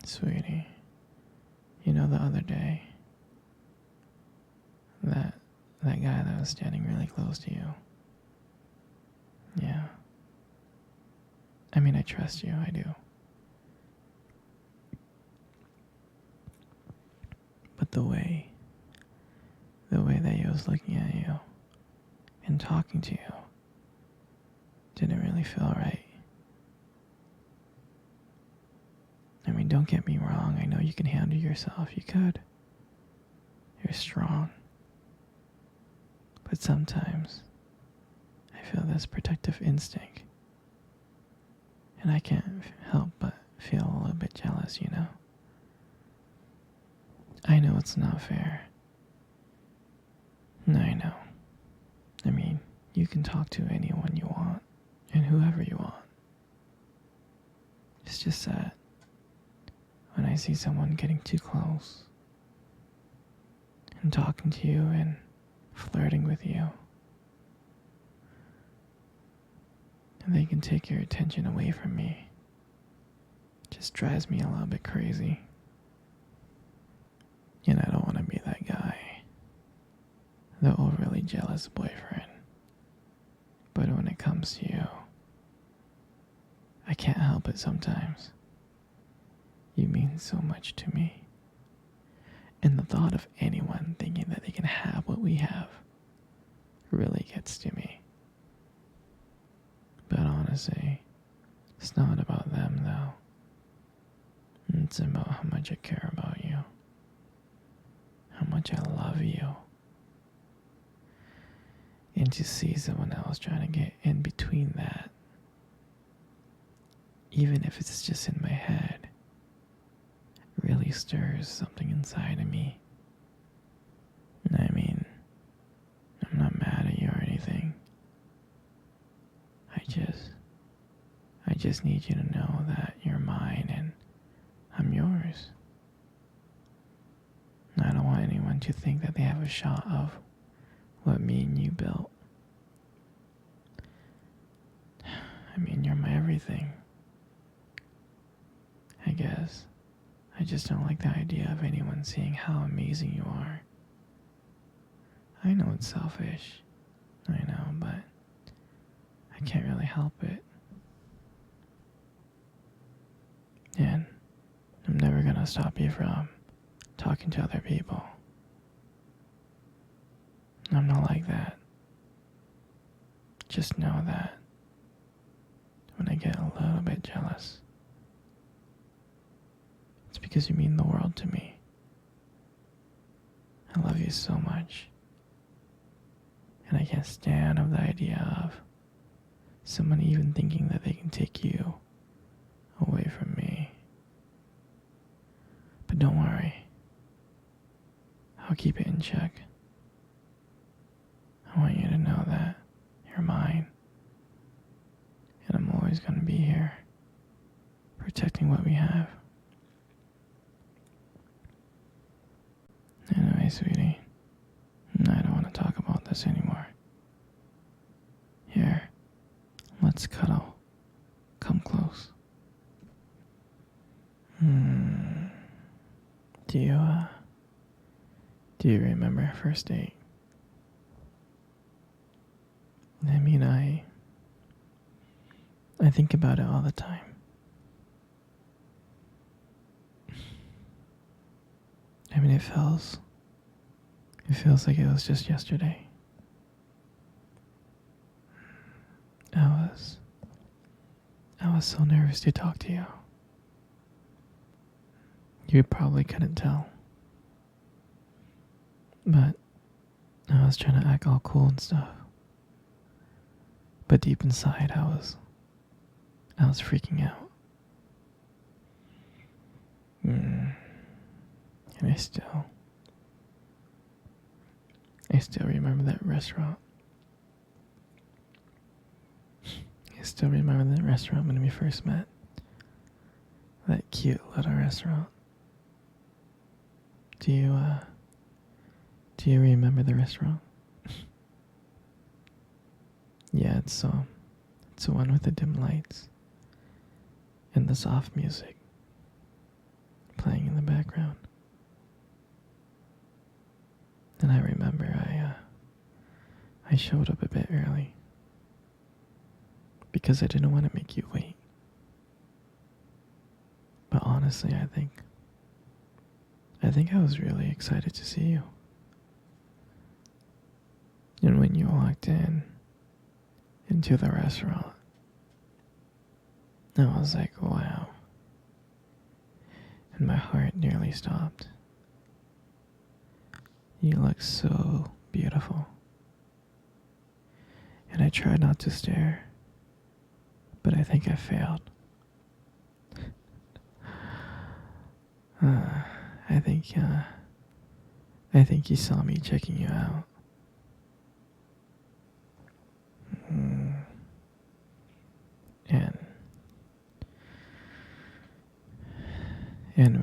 Sweetie, you know the other day, that that guy that was standing really close to you. Yeah. I mean, I trust you, I do. But the way that he was looking at you and talking to you didn't really feel right. I mean, don't get me wrong, I know you can handle yourself, you could. You're strong. But sometimes I feel this protective instinct. And I can't help but feel a little bit jealous, you know? I know it's not fair. I know. I mean, you can talk to anyone you want, and whoever you want. It's just that when I see someone getting too close, and talking to you and flirting with you, and they can take your attention away from me, it just drives me a little bit crazy. And I don't want to be that guy, the overly jealous boyfriend. But when it comes to you, I can't help it sometimes. You mean so much to me. And the thought of anyone thinking that they can have what we have really gets to me. But honestly, it's not about them though. It's about how much I care about you. How much I love you. And to see someone else trying to get in between that, even if it's just in my head, really stirs something inside of me. I mean, I'm not mad at you or anything. I just need you to know that you're mine and I'm yours. I don't want anyone to think that they have a shot of what me and you built. I mean, you're my everything. I guess. I just don't like the idea of anyone seeing how amazing you are. I know it's selfish. I know, but I can't really help it. And I'm never gonna stop you from talking to other people. I'm not like that. Just know that when I get a little bit jealous, it's because you mean the world to me. I love you so much. And I can't stand of the idea of someone even thinking that they can take you away from me. But don't worry. I'll keep it in check. I want you to know that you're mine. And I'm always going to be here, protecting what we have. Anyway, sweetie, I don't want to talk about this anymore. Here, let's cuddle. Come close. Do you remember our first date? I mean, I think about it all the time. I mean, it feels like it was just yesterday. I was so nervous to talk to you. You probably couldn't tell. But I was trying to act all cool and stuff. But deep inside, I was freaking out. And I still remember that restaurant. I still remember that restaurant when we first met. That cute little restaurant. Do you remember the restaurant? Yeah, it's the one with the dim lights and the soft music. playing in the background. And I remember I showed up a bit early because I didn't want to make you wait. But honestly, I think I was really excited to see you. And when you walked into the restaurant, I was like, wow. And my heart nearly stopped. You look so beautiful. And I tried not to stare, but I think I failed. I think you saw me checking you out. Mm. And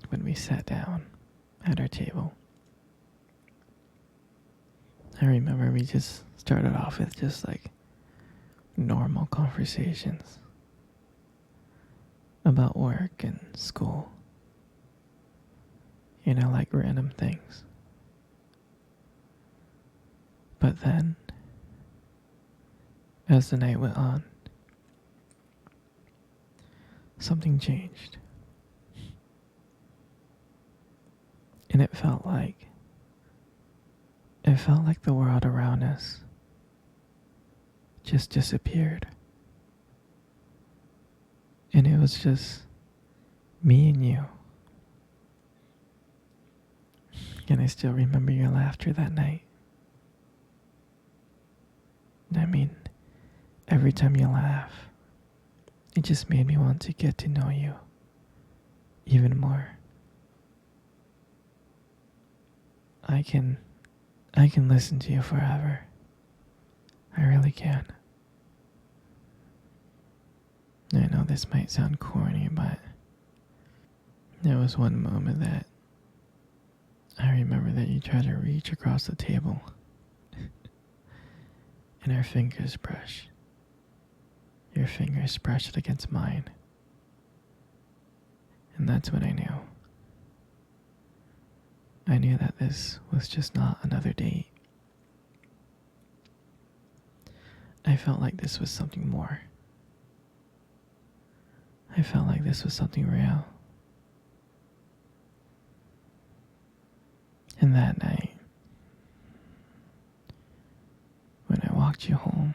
when we sat down at our table, I remember we just started off with just like normal conversations about work and school. Like random things. But then, as the night went on, something changed. And it felt like the world around us just disappeared. And it was just me and you. And I still remember your laughter that night. I mean, every time you laugh, it just made me want to get to know you even more. I can listen to you forever. I really can. I know this might sound corny, but there was one moment that I remember that you tried to reach across the table and our fingers brushed. Your fingers brushed against mine. And that's when I knew. I knew that this was just not another date. I felt like this was something more. I felt like this was something real. And that night, when I walked you home,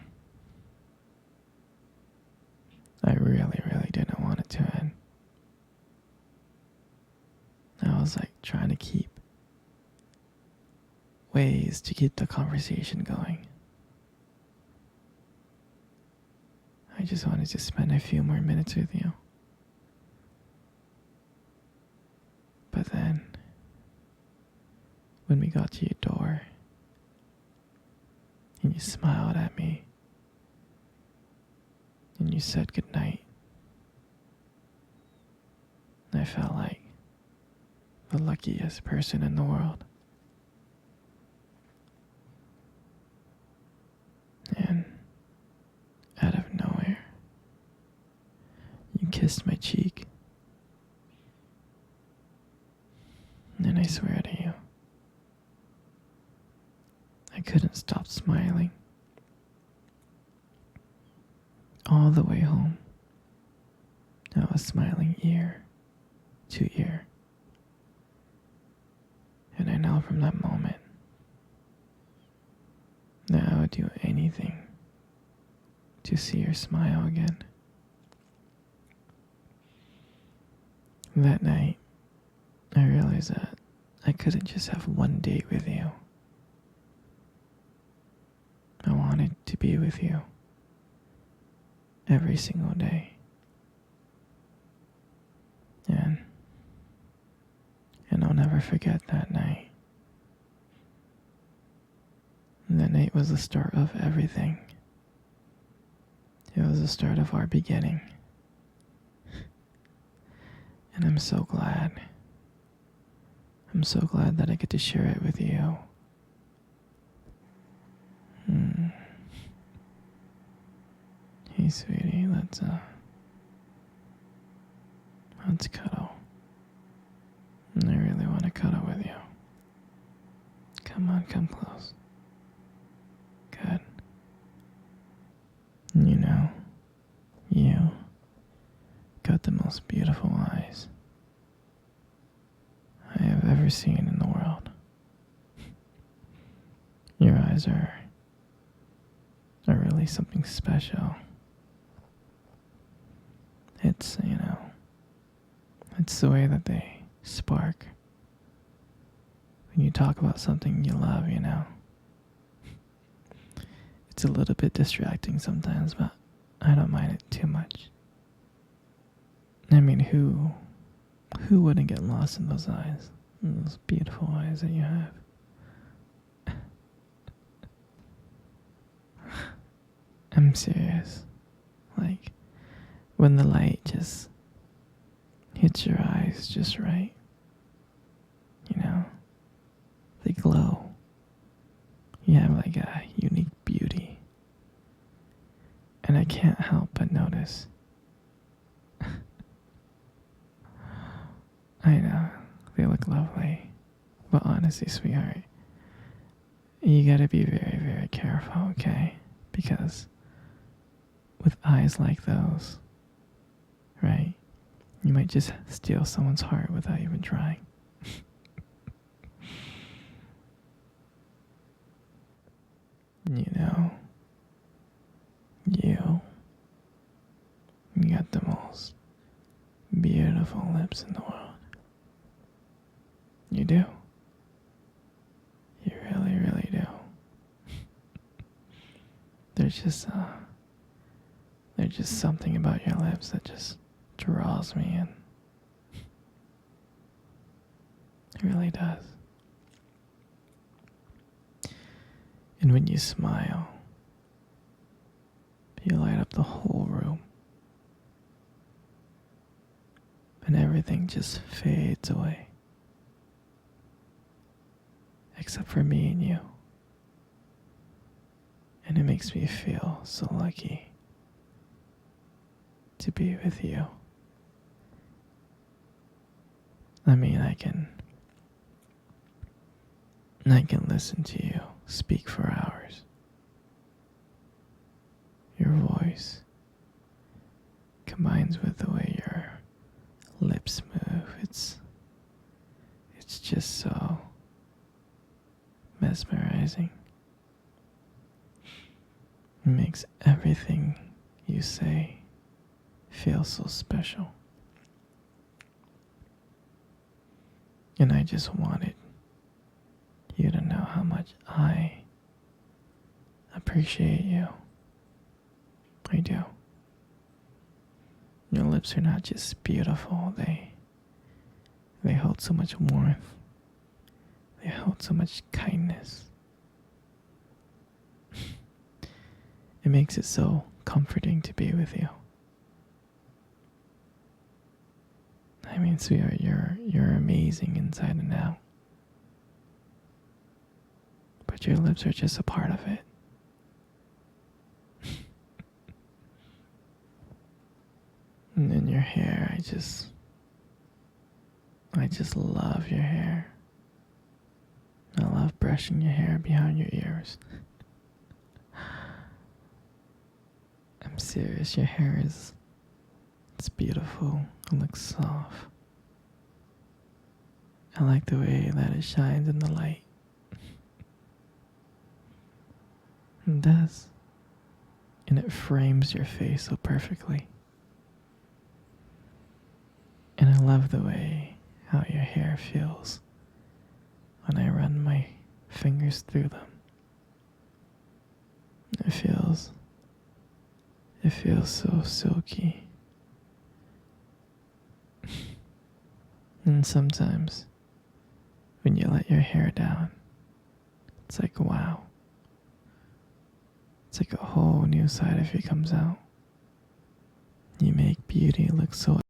I really, really didn't want it to end. I was like trying to keep ways to keep the conversation going. I just wanted to spend a few more minutes with you. But then, when we got to your door, and you smiled at me, and you said goodnight, I felt like the luckiest person in the world. And out of nowhere, you kissed my cheek. And I swear to you, I couldn't stop smiling. All the way home, I was smiling ear to ear. And I know from that moment that I would do anything to see your smile again. That night, I realized that I couldn't just have one date with you. I wanted to be with you every single day. And I'll never forget that night. That night was the start of everything. It was the start of our beginning. And I'm so glad. I'm so glad that I get to share it with you. Hey, sweetie, let's cuddle. on, come close. Good. You know, you got the most beautiful eyes I have ever seen in the world. Your eyes are really something special. It's, it's the way that they spark when you talk about something you love. It's a little bit distracting sometimes, but I don't mind it too much. I mean, who wouldn't get lost in those eyes? Those beautiful eyes that you have. I'm serious. Like, when the light just hits your eyes just right, they glow. You have like a unique beauty. And I can't help but notice. I know, they look lovely. But honestly, sweetheart, you gotta be very, very careful, okay? Because with eyes like those, right, you might just steal someone's heart without even trying. You know, you got the most beautiful lips in the world. You do. You really, really do. There's just something about your lips that just draws me in. It really does. And when you smile, you light up the whole room. And everything just fades away. Except for me and you. And it makes me feel so lucky to be with you. I mean, I can listen to you speak for hours. Your voice combines with the way your lips move. It's just so mesmerizing. It makes everything you say feel so special. And I just wanted you to know how much I appreciate you. I do. Your lips are not just beautiful, they hold so much warmth. They hold so much kindness. It makes it so comforting to be with you. I mean, sweetheart, you're amazing inside and out. But your lips are just a part of it. And then your hair, I just love your hair. I love brushing your hair behind your ears. I'm serious, your hair it's beautiful. It looks soft. I like the way that it shines in the light. It does. And it frames your face so perfectly. And I love the way how your hair feels when I run my fingers through them. It feels so silky. And sometimes when you let your hair down, it's like wow. It's like a whole new side of you comes out. You make beauty look so